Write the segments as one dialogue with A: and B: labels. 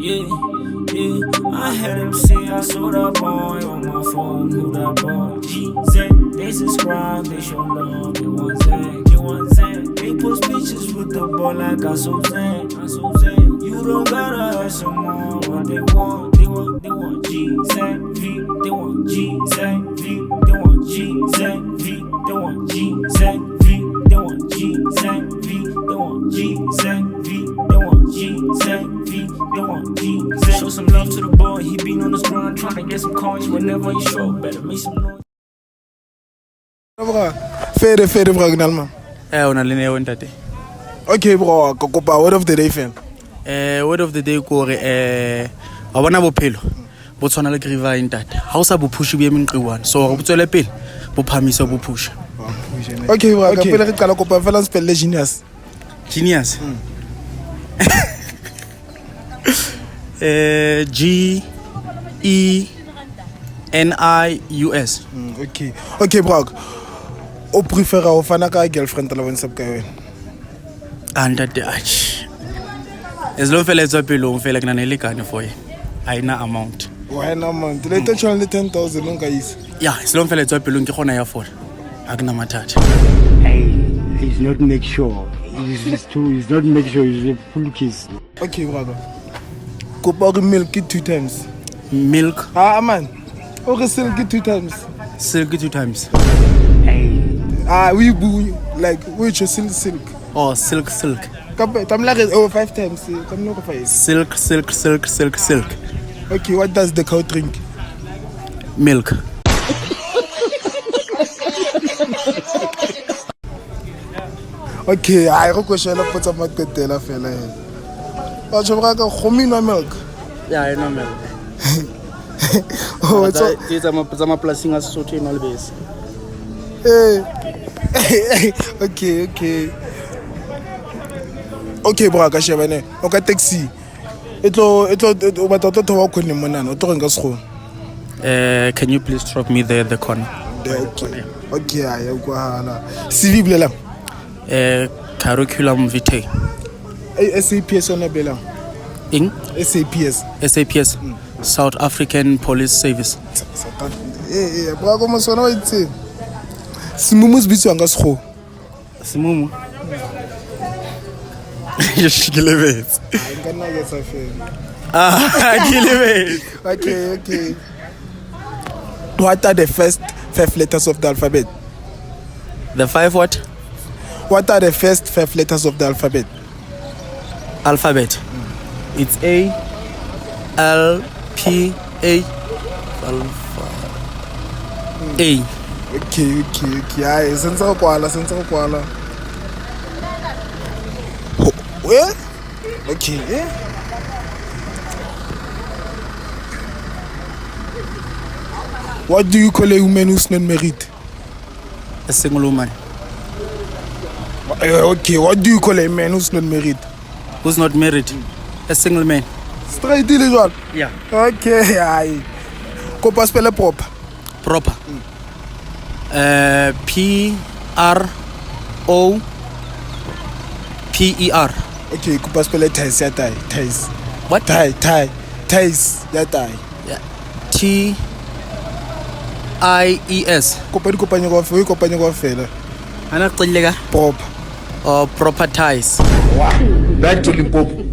A: Yeah, yeah. I had them see I saw that boy on my phone. Who that boy? GZ. They subscribe, they show love. Get one Zan, get one Zan. They post pictures with the ball like I so Zan, I so Zan. You don't gotta have some more. What they want, they want GZ V. They want GZ V. They want GZ V. They want GZ V. They want GZ V. They want GZ V. They want GZ V. They want GZ. Show some love to the boy. He been on his grind trying to get some coins. Whenever he show, better make some noise.
B: Fede bro gnalma.
C: Ona le neo ntate.
B: Okay bro, ko kopa word of the day fam.
C: Word of the day ko re wa bona bophelo bo tshwana le griva ntate. Ha o sa bo push bo emenqiwana. So go tswele pele bo phamisa bo push.
B: Okay bro, ka pele re qala kopa fela spell le genius.
C: Genius. GENIUS.
B: Okay bro. O prefer o fana ka girlfriend la WhatsApp ka yona.
C: Ntate ach. As long fela tswa pele o fela kana le kane for ye. Aina amount.
B: Why na amount? Le tshwana le 10,000 nka isa.
C: Yeah, as long fela tswa pele ke gona ya for. Akuna mathata.
D: Hey, he's not make sure. He's not make sure he's a full kiss.
B: Okay brother. Kopa re milk 2 times.
C: Milk.
B: Man. O re silk 2 times.
C: Silk 2 times.
D: Hey.
B: We boo like which silk.
C: Oh, silk.
B: Tam like 5 times. Tam no go 5.
C: Silk.
B: Okay, what does the cow drink?
C: Milk.
B: Okay, I go shela potsa maketela fela he. Ba tshobra ka khomino milk.
C: Yeah, I know milk.
B: Oh, it's
C: a plasing as so no base.
B: Okay bro, ka shebane. O ka taxi. Etlo ba tota thoba khone monana, o tlo renka sekgono.
C: Can you please drop me there the corner?
B: Okay, ya go hala. CV blela.
C: Curriculum vitae.
B: SAPS on blela.
C: In
B: SAPS.
C: South African Police Service.
B: Bro go mo sona wa itse. Simumu sibitswa nga sekgo.
C: Simumu. Yeshikilebet.
B: Ngana ke sa fela.
C: Kilebet.
B: Okay. What are the first 5 letters of the alphabet?
C: The 5 what?
B: What are the first 5 letters of the alphabet?
C: Alphabet. It's A, L, P, A. Alpha. A.
B: Okay. Ai, senza go kwala. Where? Okay, yeah. What do you call a woman who's not married?
C: A single woman.
B: Okay, what do you call a man who's not married?
C: Who's not married? A single man.
B: Straight deal one.
C: Yeah.
B: Okay, aye. Kopa spell proper.
C: Proper. PROPER.
B: Okay, kopa spell ties ya tie. Ties.
C: What?
B: Ties ya tie.
C: Yeah. TIES.
B: Kopa di kopanya go fela.
C: Ana qillega
B: Proper.
C: or proper ties.
D: Back to Limpopo.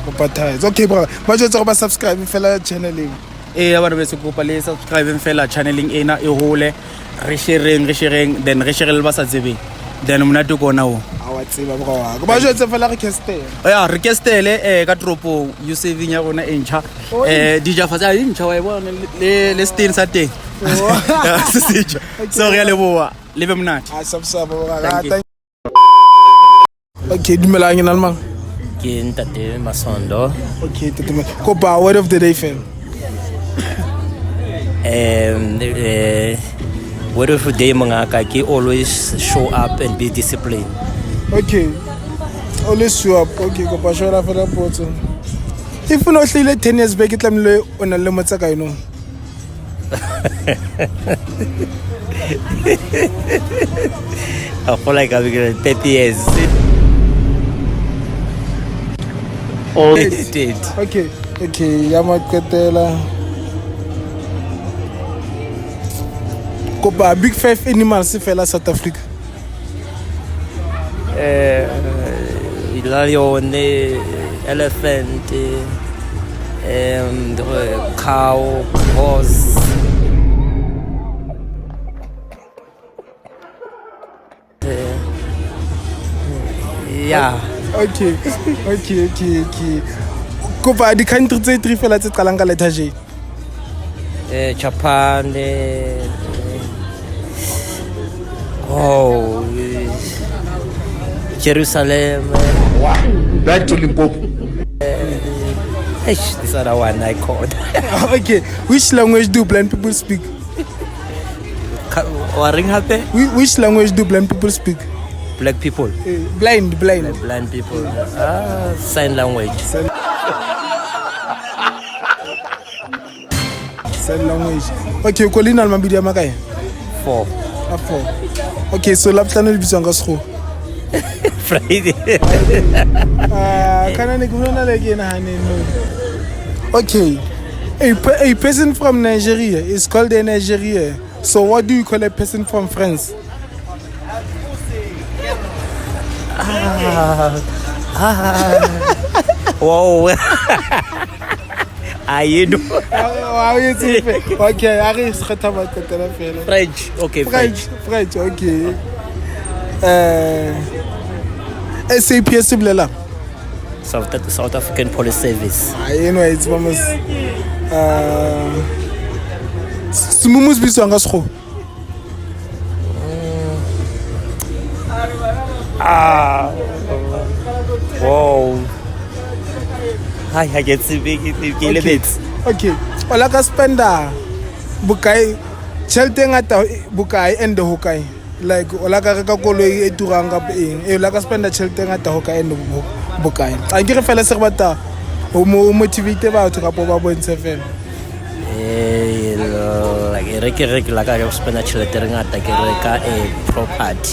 B: Kopa ties. Okay bro, ba jwetsa go ba subscribe fela channeling.
C: Abantu bese kopa le subscribe fela channeling ena e hole re sharing then re share le ba sa tsebeng then mona to kona o
B: Awa tseba bro wa go ba jwetsa fela re castel.
C: ya re kestele ka tropo you saving ya rona encha dija fa tsa encha wa bona le stain sa teng se seja so re le boa le be mnati
B: Subscribe bro. Okay, dumelang ena mang.
E: Ke ntate Masondo.
B: Okay, kopa word of the day fam.
E: Word of the day mangaka ke always show up and be disciplined.
B: Okay. Always show up. Okay, kopa shora fela potso. If no hlile 10 years back itlamile ona le motsa ka eno.
E: I feel like I'm going 30 years. All it did.
B: Okay. Okay, ya maketela. Kopa big 5 animals fela South Africa.
E: Lion, elephant, cow, horse. Yeah.
B: Okay. Kopa di country tse 3 fela tse qalang ka letter J.
E: Japan, Jerusalem.
D: Back to Limpopo.
E: This other one I called.
B: Okay, which language do blind people speak? Which language do blind people speak?
E: Black people.
B: Blind.
E: Blind people. Sign language.
B: Sign language. Okay, Colin Almabidi Makai.
E: 4.
B: 4. Okay, so laptano le bitswang ka sekgo.
E: Friday.
B: Kana ne kuna le ke na haneno. Okay. A person from Nigeria is called a Nigerian. So what do you call a person from France?
E: Wow. You know.
B: Okay, I is French.
E: French. Okay,
B: French, okay. SAPS Blela.
E: South African Police Service.
B: You know, it's almost Sumumus biswanga sekgo.
E: Wow. I get to be a bit.
B: Okay. Ola ka spenda bukai tšhelete ngata bukai and hokai. Like ola ka reka koloi e turang ka eng. Ola ka spenda tšhelete ngata hokai and bukai. A ke re fela se re bata o motivate batho ka po ba bontshe fela.
E: Like like I spend tšhelete re ngata ke reka a property.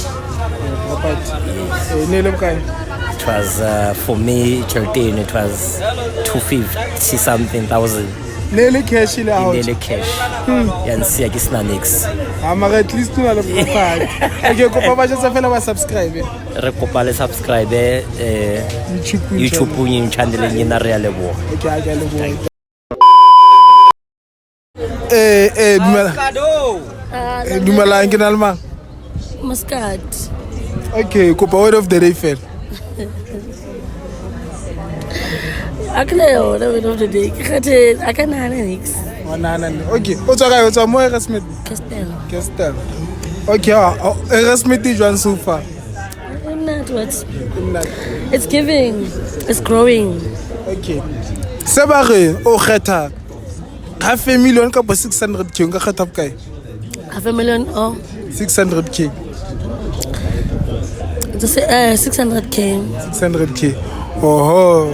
E: It was for me, Chelten, it was 250 something thousand.
B: Nearly cash in out.
E: Nearly cash. And see, I guess next.
B: I'm at least to a property. Okay, Kopa just a fellow subscribe.
E: Recopale subscribe YouTube channel in Real.
B: Okay, I got Dumala in Alma.
F: Muscat.
B: Okay, Kopa word of the day fair.
F: I can know the word of the day. I can annex.
B: Okay, what's a more Erasmith? Castel. Okay, Erasmith is one so far.
F: Not what? It's giving. It's growing.
B: Okay. Sabare, Kheta. Half a million cup 600K.
F: Half a million or
B: 600K.
F: Just 600K.
B: 600K. Oh.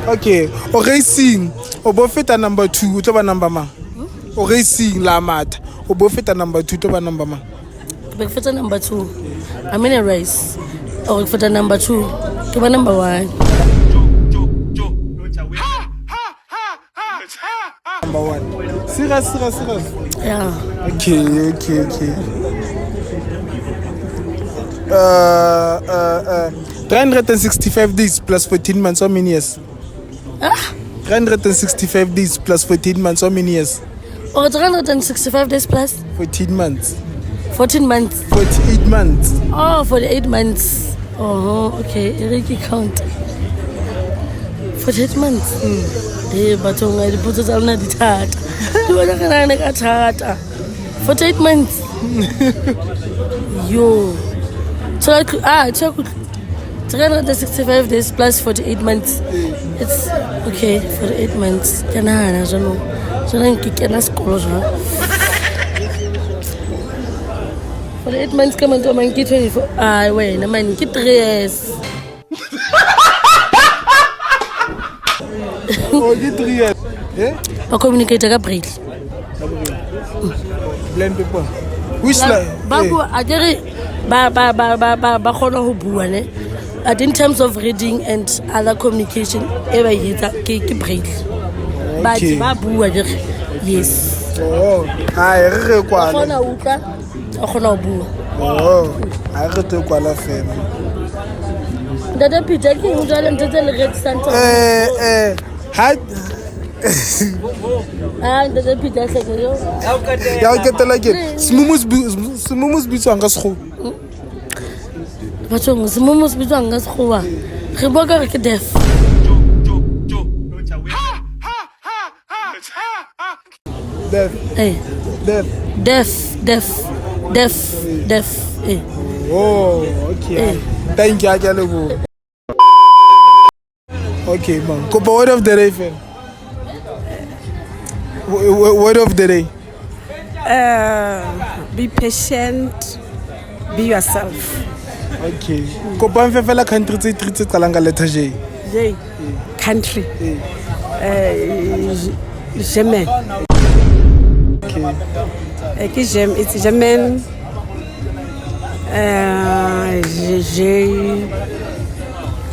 B: Okay. O racing. O bofeta number 2. Utoba number ma. O racing la mat. O bofeta number 2. Utoba number ma.
F: Bofeta number 2. I'm in a race. Or bofeta number 2. Utoba number 1.
B: Number 1. Serious.
F: Yeah.
B: Okay. 365 days plus 14 months. How many years? 365 days plus 14 months. How many years?
F: Or 365 days plus
B: 14 months.
F: 14 months.
B: 48 months.
F: Oh, 48 months. Oh, okay. Ricky count. 48 months. But I put it on the tart. 48 months. Yo. So 365 days plus 48 months. It's okay, 48 months. Can I don't know. So then can I school? 48 months come into my kid 24. Wait, I mean kid 3 years.
B: Oh, get 3 years. Yeah?
F: I communicate with April.
B: Blind people. Which like?
F: Babu, I did it. Ba khona ho bua ne But in terms of reading and other communication, ever hit ke braille. But
B: Okay.
F: ba bua ke yes.
B: Oh, ai re kwala.
F: Khona utlwa, a khona ho bua.
B: Oh, ai re te kwala fela.
F: Dada Peter ke ho jala ntse le red santa.
B: Ha
F: Dada Peter se ke yo.
B: ya o ketela ke semumus bitswang ka sekgowa.
F: Batho mo semomo se bitswang ka sekgowa. Re bua ka re ke deaf.
B: Deaf,
F: Eh,
B: deaf.
F: deaf. Eh.
B: Oh, okay. Thank you, Ajalebo. Okay, man. Kopa word of the day, fam. Word of the day.
G: Be patient, be yourself.
B: Okay. Kopa mfefela country tse three tse qalang ka letter J.
G: J. Country. German.
B: Okay.
G: It's German.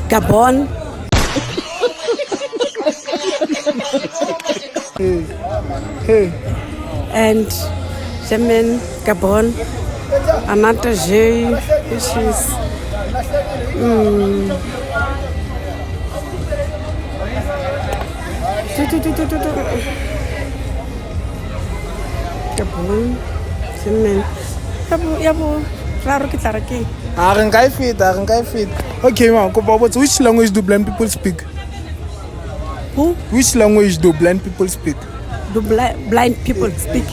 G: Gabon.
B: Hey.
G: And German, Gabon. Another J, which is Gabon, German. Yabo, raro ke tla re keng?
B: I can fit. Okay, man. Kopa what's which language do blind people speak?
G: Who?
B: Which language do blind people speak?
G: Do blind people speak?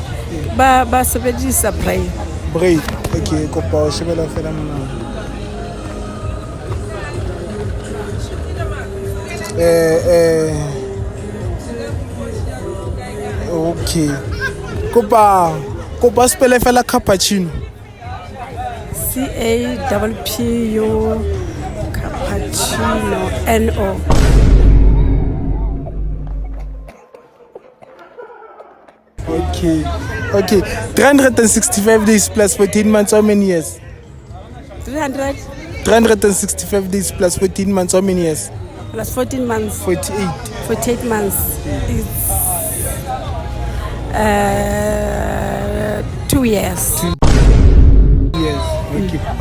G: Ba sebedisa braille.
B: Braille. Okay, kopa o shebela fela mona. Okay. Kopa spell fela cappuccino.
G: CAPPU cappuccino NO.
B: Okay. 365 days plus 14 months, how many years?
G: 300
B: 365 days plus 14 months, how many years?
G: plus 14 months.
B: 48.
G: 48 months. It's 2 years.
B: Yes.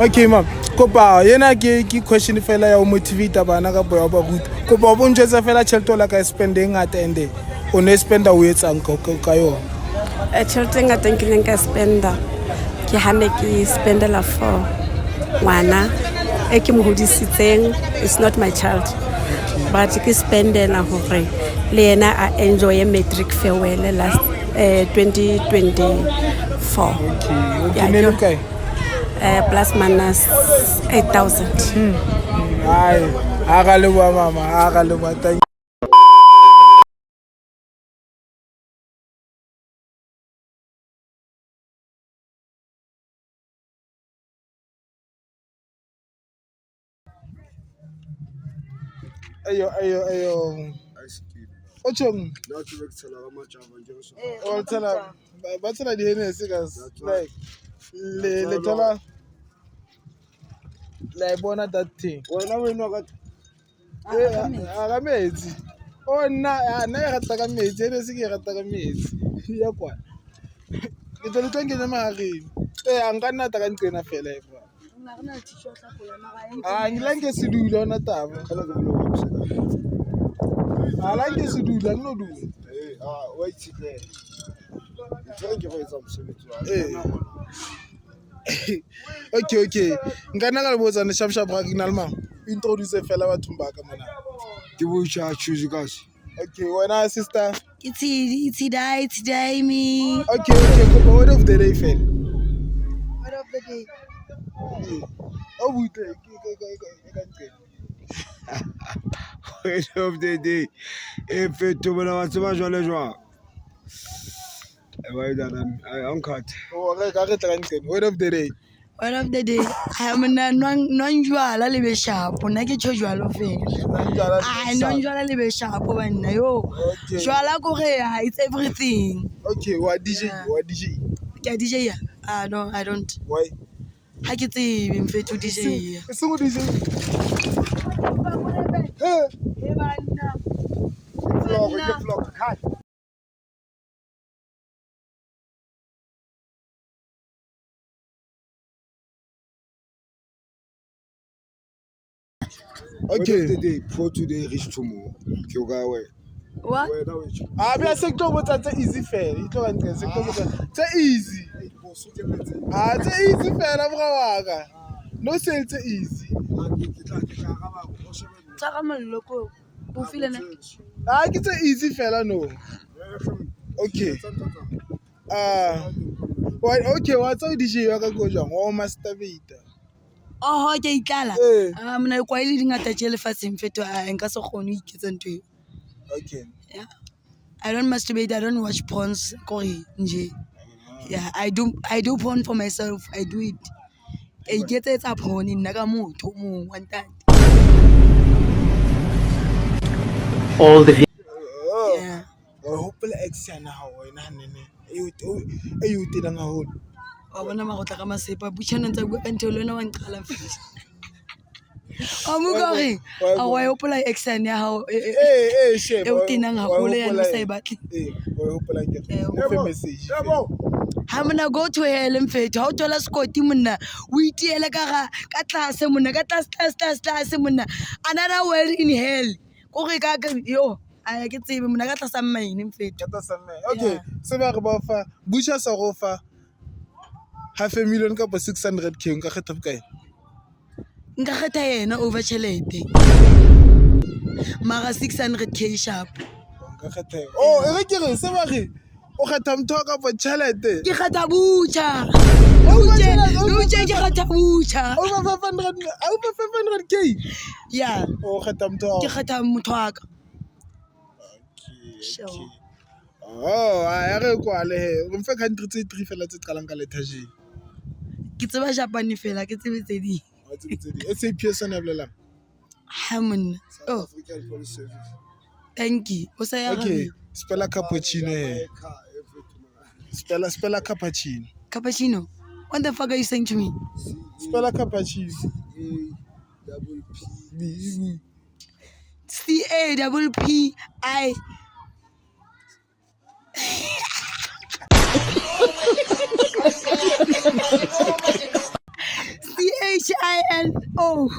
B: Okay, ma'am. Kopa yena ke question fela ya o motivate bana ka boya ba ruta. Kopa o bontjhetsa fela tšhelete la ka spending at ende o ne spenda o etsang ka yona.
G: Tšhelete ngata nkileng ka spenda ke hane ke spendela for ngwana e ke mo hodisitseng. It's not my child, but ke spendela hore le yena a enjoy matric farewell last 2024.
B: Okay, ne okay.
G: Plus minus 8,000.
B: Ai, aga le wa mama, aga le wa thank Ayo. Ochong. O tsela ba tsela di Hennessy guys. Like le tola la bona that thing. Wena we no ka aga metsi. O nna e rata ka metsi, ene se ke rata ka metsi. Ya kwa. Ke tlo tlo ngena mahareng. Anka nna ta ka nqena fela e bra. Ngilenge sidula ona taba. Alake sidula nginodula.
H: Wait there.
B: Okay. Nkana ka le botsana sharp ra signal ma. Introduce fela batho ba ka mona.
H: Ke bocha choose guys.
B: Okay, wena sister.
F: It's me.
B: Okay, kopa word of the day fela.
F: Word of the day.
B: O butle ke
H: Word of the day. E feto bona wa tseba jwale jwa. Why that I'm cut.
B: O re ka re tla nqena. Word of the day.
F: Word of the day. I am non-jwala le be sharp. Na ke tjho jwalo fela. Non-jwala le be sharp banna yo. Jwala ko re it's everything.
B: Okay, what DJ?
F: Ke DJ ya? No, I don't.
B: Why?
F: Ha ke tsebe mfetho DJ ya.
B: It's so DJ. Okay.
H: Today, poor today, rich tomorrow. Okay, okay, wait.
F: What?
B: Bia se ke tlo botsa tse easy fela. E tlo ba ntle se ke tlo botsa tse easy. Tse easy fela bra wa ka. No say tse easy.
F: Tsaka mollo ko. O feel na?
B: Ke tse easy fela no. Okay. Okay, wa tsa DJ wa ka go jang? O masturbate.
F: Oh, ke itlala.
B: Eh.
F: Mna kwa ile dingata tse lefatsheng feto nka se kgone ho iketsa ntwe.
B: Okay.
F: Yeah. I don't masturbate, I don't watch porns. Kore nje. Yeah, I do porn for myself. I do it. I get it up on in Nagamoto one time.
E: All the
F: Yeah.
B: Hopefully ex yana ha wena nene. You tila nga hole.
F: Wa bona magotla ka masepa buchana ntse bua ka ntho le wena wa nqala fela. Amukore a wa hopola exan ya hao
B: Shame.
F: e o tinang haholo ya no sa e batle.
B: Wa hopola ke. O fe message.
F: Ha mona go to hell mfetho ha o tola skoti monna o itiele ka tlase monna ka tlase monna another world in hell go re ka yo a ke tsebe monna ka tlasa mmaine mfetho.
B: Okay, se ba re ba fa busha sa go fa half a million ka 600k nka kgetha bokae?
F: Nka kgetha yena over chelete mara 600k sharp.
B: Nka kgetha. Oh, e re ke re se ba re o kgetha motho ka for chelete.
F: Ke kgetha bucha. Bucha ke kgetha bucha.
B: Over 500k.
F: Yeah.
B: O kgetha motho.
F: Ke kgetha motho wa ka.
B: Okay. Oh, ya re kwale he. Re mfa country tse 3 fela tse qalang ka letter.
F: Ke tseba Japan fela ke tsebe tse di.
B: SAPS na bolelang.
F: Ha monna. Oh,
H: African Police Service.
F: thank you. O sa ya
B: Okay, spell cappuccino he. Spell cappuccino.
F: Cappuccino. What the fuck are you saying to me?
B: Spell cappuccino.
F: CAPPI. CHINO.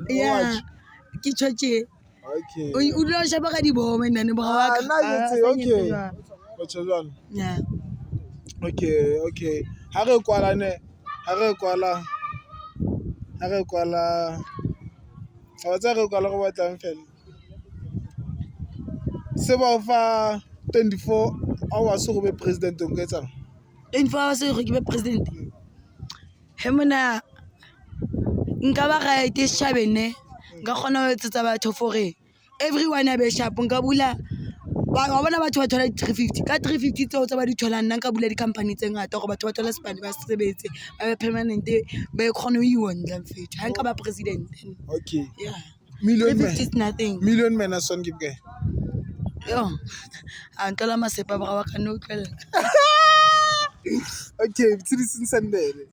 F: Yeah. Ke tshotse.
B: Okay.
F: O dula shaba ka di bome nane ba wa ka.
B: Okay. Ochozwana.
F: Yeah.
B: Okay. Ha re kwala. Wa tsa re kwala go batlang fela. Se ba fa 24 hours go be president o nka etsang?
F: 24 hours go ke be president. He mona nka ba ga ite shabene nka khona ho etsetsa batho fore everyone a be sharp nka bula ba bona batho ba thola 350 ka 350 tseo tsa ba di thola nna nka bula di company tse ngata gore batho ba thola spani ba sebetse ba be permanent ba khona ho iwondla mfethu ha nka ba president.
B: Okay.
F: Yeah.
B: Million
F: 350 is nothing.
B: Million men a son give guy.
F: Yo. Antola masepa ba wa ka no tlwela.
B: Okay, citizen sendele.